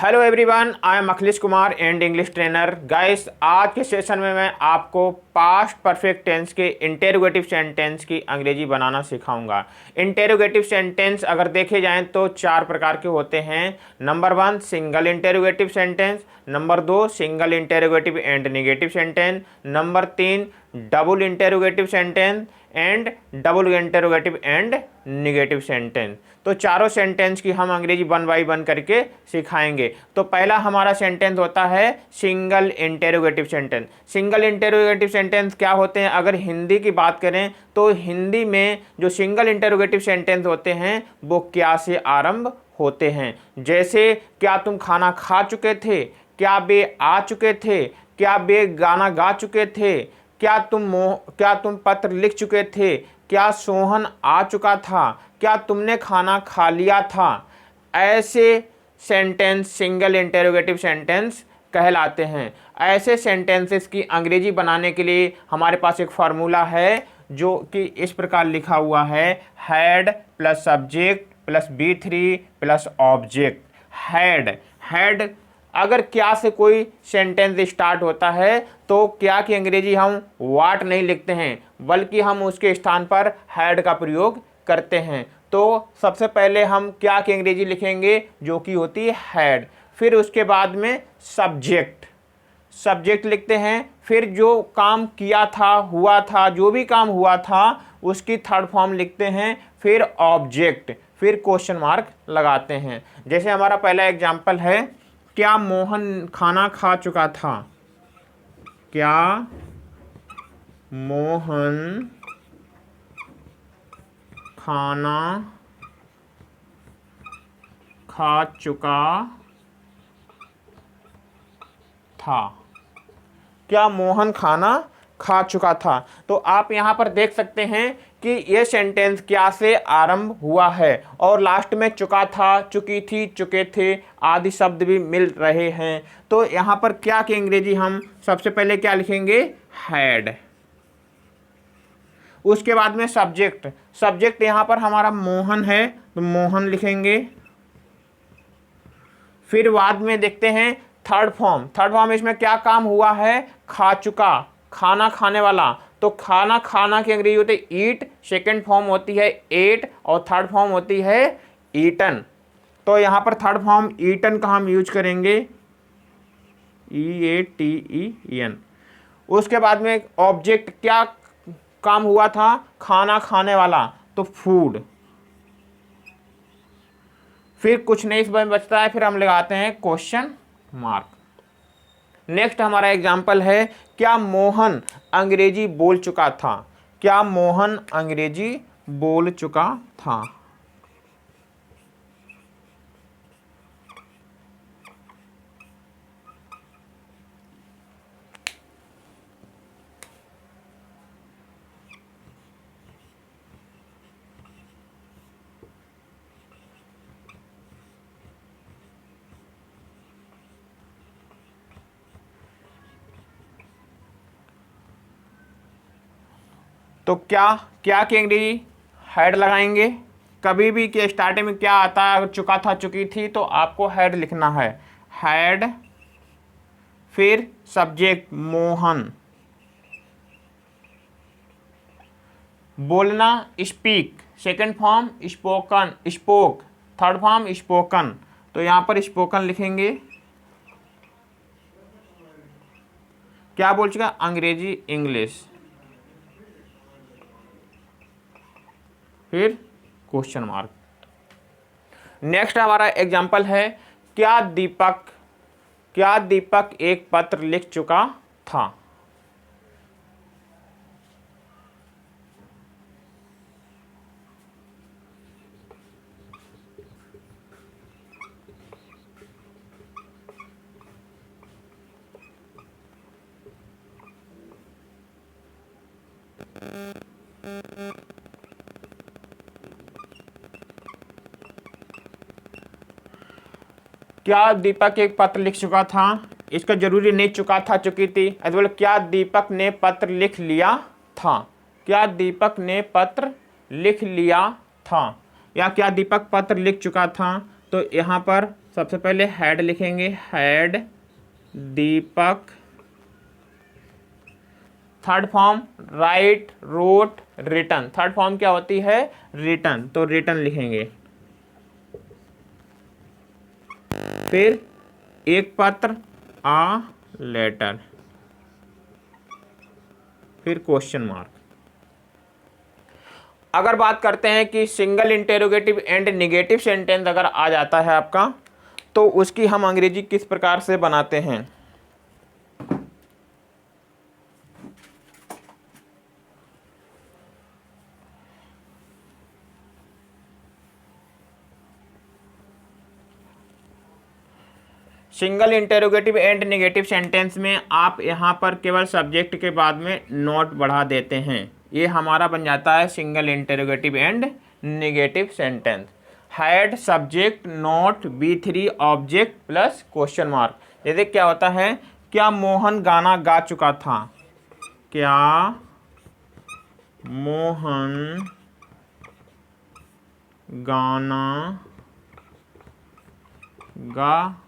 Hello everyone, I am Akhilesh Kumar and English trainer. Guys, आज के session में मैं आपको पास्ट परफेक्ट टेंस के इंटेरोगेटिव सेंटेंस की अंग्रेजी बनाना सिखाऊंगा। इंटेरोगेटिव सेंटेंस अगर देखे जाएं तो चार प्रकार के होते हैं। Number 1 single interrogative sentence, number 2 single interrogative and negative sentence, number 3 double interrogative sentence and double interrogative and negative sentence. तो चारों सेंटेंस की हम अंग्रेजी 1 बाय 1 करके सिखाएंगे। तो पहला हमारा सेंटेंस होता है single interrogative sentence. Single interrogative sentence क्या होते हैं? अगर हिंदी की बात करें तो हिंदी में जो सिंगल इंटेरोगेटिव सेंटेंस होते हैं वो क्या से आरंभ होते हैं। जैसे, क्या तुम खाना खा चुके थे? क्या वे आ चुके थे? क्या वे गाना गा चुके थे? क्या तुम पत्र लिख चुके थे? क्या सोहन आ चुका था? क्या तुमने खाना खा लिया था? ऐसे सेंटेंस सिंगल इंटेरोगेटिव सेंटेंस कहलाते हैं। ऐसे सेंटेंसेस की अंग्रेजी बनाने के लिए हमारे पास एक फार्मूला है जो कि इस प्रकार लिखा हुआ है, had plus subject plus B3 plus object. Had अगर क्या से कोई सेंटेंस स्टार्ट होता है तो क्या की अंग्रेजी हम वाट नहीं लिखते हैं, बल्कि हम उसके स्थान पर हैड का प्रयोग करते हैं। तो सबसे पहले हम क्या की अंग्रेजी लिखेंगे जो कि होती है हैड। फिर उसके बाद में सब्जेक्ट लिखते हैं। फिर जो काम किया था, हुआ था, जो भी काम हुआ था उसकी थर्ड फॉर्म लिखते हैं। फिर ऑब्जेक्ट, फिर क्वेश्चन मार्क लगाते हैं। जैसे हमारा पहला एग्जाम्पल है, क्या मोहन खाना खा चुका था? क्या मोहन खाना खा चुका था? क्या मोहन खाना खा चुका था? तो आप यहाँ पर देख सकते हैं कि ये सेंटेंस क्या से आरंभ हुआ है और लास्ट में चुका था, चुकी थी, चुके थे आदि शब्द भी मिल रहे हैं। तो यहाँ पर क्या की अंग्रेजी हम सबसे पहले क्या लिखेंगे? हैड। उसके बाद में सब्जेक्ट यहाँ पर हमारा मोहन है तो मोहन लिखेंगे। फिर बाद में देखते हैं थर्ड फॉर्म इसमें क्या काम हुआ है? खा चुका, खाना खाने वाला। तो खाना की अंग्रेजी होती है ईट, सेकेंड फॉर्म होती है एट और थर्ड फॉर्म होती है ईटन। तो यहाँ पर थर्ड फॉर्म ईटन का हम यूज करेंगे EATEN। उसके बाद में ऑब्जेक्ट, क्या काम हुआ था? खाना खाने वाला, तो फूड। फिर कुछ नहीं इसमें बचता है, फिर हम लगाते हैं क्वेश्चन मार्क। नेक्स्ट हमारा एग्जाम्पल है, क्या मोहन अंग्रेजी बोल चुका था? क्या मोहन अंग्रेजी बोल चुका था? तो क्या की अंग्रेजी हैड लगाएंगे। कभी भी के स्टार्टिंग में क्या आता है, अगर चुका था, चुकी थी, तो आपको हैड लिखना है, हैड। फिर सब्जेक्ट मोहन, बोलना speak, second form spoke, third form spoken. तो यहाँ पर स्पोकन लिखेंगे। क्या बोल चुका? अंग्रेजी इंग्लिश। फिर क्वेश्चन मार्क। नेक्स्ट हमारा एग्जाम्पल है, क्या दीपक एक पत्र लिख चुका था? क्या दीपक एक पत्र लिख चुका था? इसका जरूरी नहीं चुका था, चुकी थी। बोले क्या दीपक ने पत्र लिख लिया था? क्या दीपक ने पत्र लिख लिया था, या क्या दीपक पत्र लिख चुका था? तो यहाँ पर सबसे पहले हैड लिखेंगे, had Deepak. Third form right, wrote, written. Third form क्या होती है? रिटन, तो रिटन लिखेंगे। फिर एक पत्र, आ लेटर। फिर क्वेश्चन मार्क। अगर बात करते हैं कि single interrogative and negative sentence अगर आ जाता है आपका, तो उसकी हम अंग्रेजी किस प्रकार से बनाते हैं? Single interrogative and negative sentence में आप यहाँ पर केवल सब्जेक्ट के बाद में नॉट बढ़ा देते हैं। ये हमारा बन जाता है single interrogative and negative sentence. Had subject not B3 object plus question mark. जैसे क्या होता है, क्या मोहन गाना गा चुका था? क्या मोहन गाना गा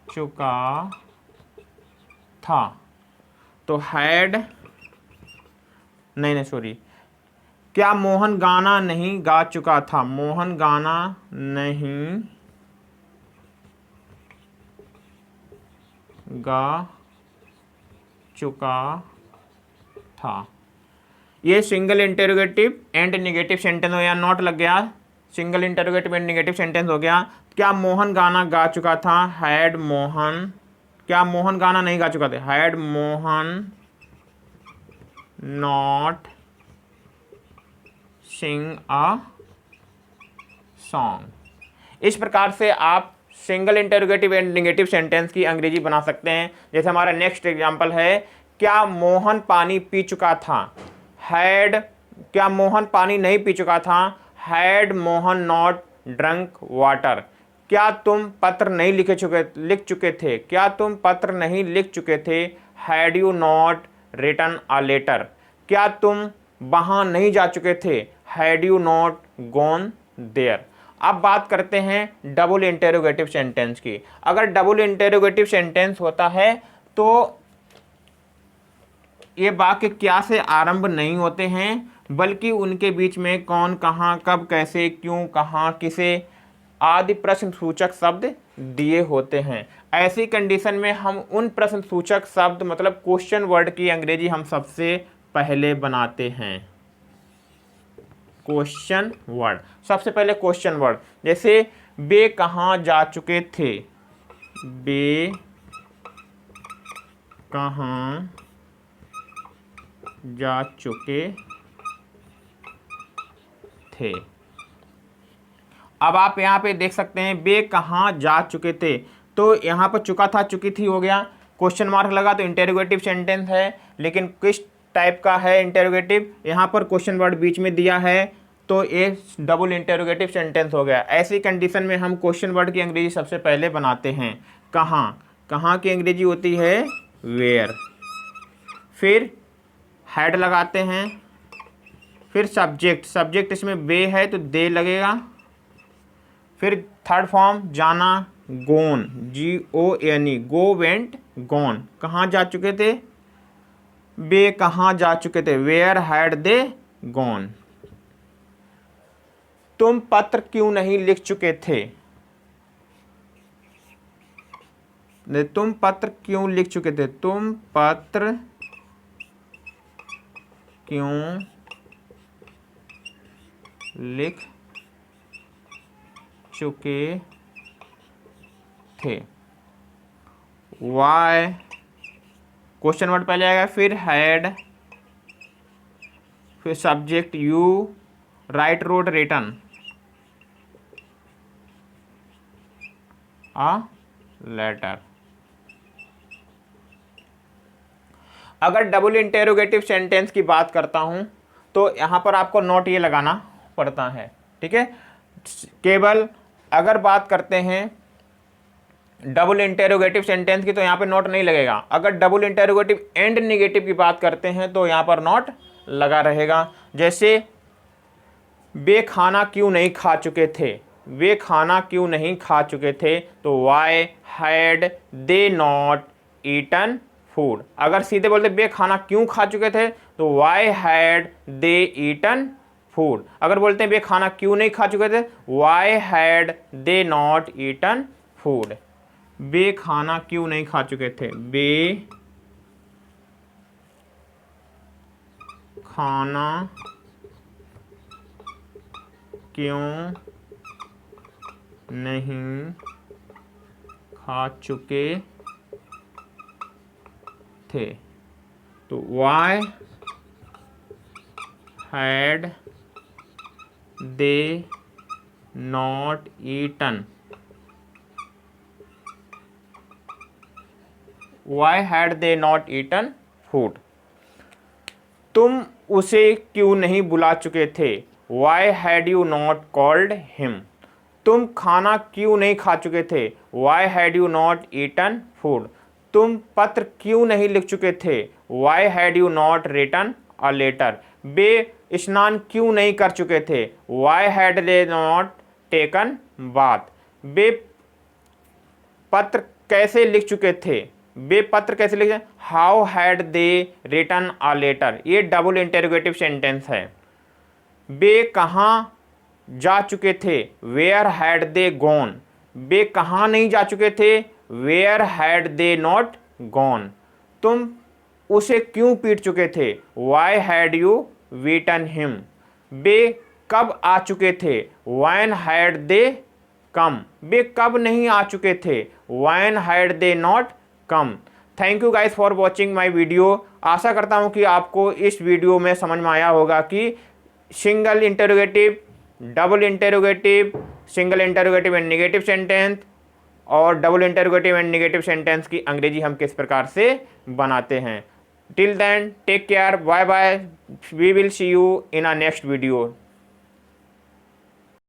चुका था? तो हैड नहीं सॉरी, क्या मोहन गाना नहीं गा चुका था? मोहन गाना नहीं गा चुका था। ये single interrogative and negative sentence हो गया, नॉट लग गया, single interrogative and negative sentence हो गया। क्या मोहन गाना गा चुका था? हैड मोहन। क्या मोहन गाना नहीं गा चुका था? Had Mohan not sing a song. इस प्रकार से आप single interrogative and negative sentence की अंग्रेजी बना सकते हैं। जैसे हमारा नेक्स्ट एग्जांपल है, क्या मोहन पानी पी चुका था? हैड, क्या मोहन पानी नहीं पी चुका था? Had Mohan not drunk water. क्या तुम पत्र नहीं लिख चुके थे? क्या तुम पत्र नहीं लिख चुके थे? Had you not written a letter. क्या तुम वहां नहीं जा चुके थे? Had you not gone there. अब बात करते हैं डबल इंटेरोगेटिव सेंटेंस की। अगर डबल इंटेरोगेटिव सेंटेंस होता है तो ये वाक्य क्या से आरंभ नहीं होते हैं, बल्कि उनके बीच में कौन, कहाँ, कब, कैसे, क्यों, कहाँ, किसे आदि प्रश्न सूचक शब्द दिए होते हैं। ऐसी कंडीशन में हम उन प्रश्न सूचक शब्द मतलब क्वेश्चन वर्ड की अंग्रेजी हम सबसे पहले बनाते हैं। क्वेश्चन वर्ड, सबसे पहले क्वेश्चन वर्ड। जैसे वे कहाँ जा चुके थे? वे कहाँ जा चुके थे। अब आप यहाँ पे देख सकते हैं वे कहाँ जा चुके थे, तो यहाँ पर चुका था, चुकी थी हो गया, क्वेश्चन मार्क लगा तो इंटेरोगेटिव सेंटेंस है। लेकिन किस टाइप का है इंटेरोगेटिव? यहाँ पर क्वेश्चन वर्ड बीच में दिया है, तो ये डबल इंटेरोगेटिव सेंटेंस हो गया। ऐसी कंडीशन में हम क्वेश्चन वर्ड की अंग्रेजी सबसे पहले बनाते हैं। कहाँ, कहाँ की अंग्रेजी होती है वेयर। फिर हैड लगाते हैं। फिर सब्जेक्ट, सब्जेक्ट इसमें वे है तो दे लगेगा। फिर थर्ड फॉर्म जाना, gone, GONE, go, went, gone. कहाँ जा चुके थे? वे कहाँ जा चुके थे? Where had they gone. तुम पत्र क्यों नहीं लिख चुके थे? तुम पत्र क्यों लिख चुके थे? तुम पत्र क्यों लिख चुके थे? वाई, क्वेश्चन वर्ड पहले आएगा, फिर हैड, फिर subject you, right, wrote, written a letter. अगर डबल इंटेरोगेटिव सेंटेंस की बात करता हूं तो यहां पर आपको नोट ये लगाना पड़ता है, ठीक है। केवल अगर बात करते हैं डबल इंटेरोगेटिव सेंटेंस की तो यहाँ पे नोट नहीं लगेगा। अगर डबल इंटेरोगेटिव एंड नेगेटिव की बात करते हैं तो यहाँ पर नोट लगा रहेगा। जैसे वे खाना क्यों नहीं खा चुके थे? वे खाना क्यों नहीं खा चुके थे, तो why had they not eaten food. अगर सीधे बोलते वे खाना क्यों खा चुके थे, तो why had they eaten food. अगर बोलते हैं वे खाना क्यों नहीं खा चुके थे, why had they not eaten food. वे खाना क्यों नहीं खा चुके थे, वे खाना क्यों नहीं खा चुके थे, तो why had they not eaten, why had they not eaten food. तुम उसे क्यों नहीं बुला चुके थे, why had you not called him. तुम खाना क्यों नहीं खा चुके थे, why had you not eaten food. तुम पत्र क्यों नहीं लिख चुके थे, why had you not written a letter. वे स्नान क्यों नहीं कर चुके थे, why had they not taken bath. वे पत्र कैसे लिख चुके थे, वे पत्र कैसे लिखे, how had they written a letter. ये डबल इंटेरोगेटिव सेंटेंस है। वे कहाँ जा चुके थे, वेयर हैड दे गॉन। वे कहाँ नहीं जा चुके थे, where had they not gone. तुम उसे क्यों पीट चुके थे, why had you beaten him. वे कब आ चुके थे, व्हेन हैड दे कम। वे कब नहीं आ चुके थे, when had they not come. Thank you guys for watching my video. आशा करता हूँ कि आपको इस वीडियो में समझ में आया होगा कि single interrogative, double interrogative, single interrogative and negative sentence और double interrogative and negative sentence की अंग्रेजी हम किस प्रकार से बनाते हैं। Till then take care, bye bye, we will see you in a next video.